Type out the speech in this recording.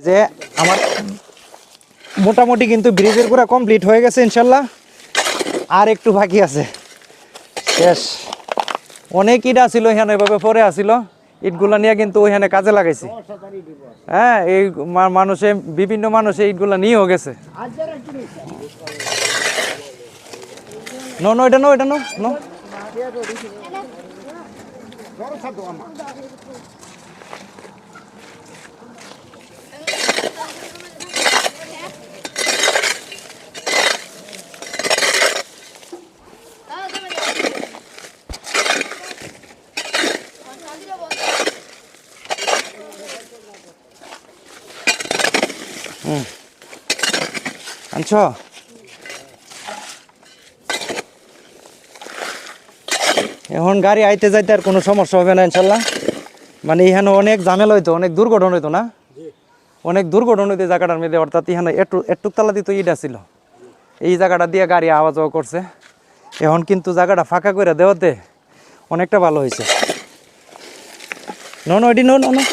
যে আমার মোটামুটি কিন্তু ব্রিজের পুরো কমপ্লিট হয়ে গেছে ইনশাল্লাহ, আর একটু বাকি আছে, শেষ। অনেক ইট আসিল এখানে, এভাবে পরে আসিল, ইটগুলা নিয়ে কিন্তু ওইখানে কাজে লাগাইছি। হ্যাঁ, এই মানুষে বিভিন্ন মানুষে ইটগুলা নিয়েও গেছে। নো নো, এটা নো, এটা নো নো। আনছ এখন গাড়ি আইতে যাইতে আর কোনো সমস্যা হবে না ইনশাল্লাহ। মানে এখানে অনেক ঝামেলা হইতো, অনেক দুর্ঘটনা হইতো না, অনেক দুর্ঘটনা হইতো জায়গাটার মধ্যে। অর্থাৎ এখানে একটু তালা দিত ইট ছিল, এই জায়গাটা দিয়ে গাড়ি আওয়া যাওয়া করছে। এখন কিন্তু জায়গাটা ফাঁকা করে দেওয়াতে অনেকটা ভালো হয়েছে। নো নো, এটি নো নো নো।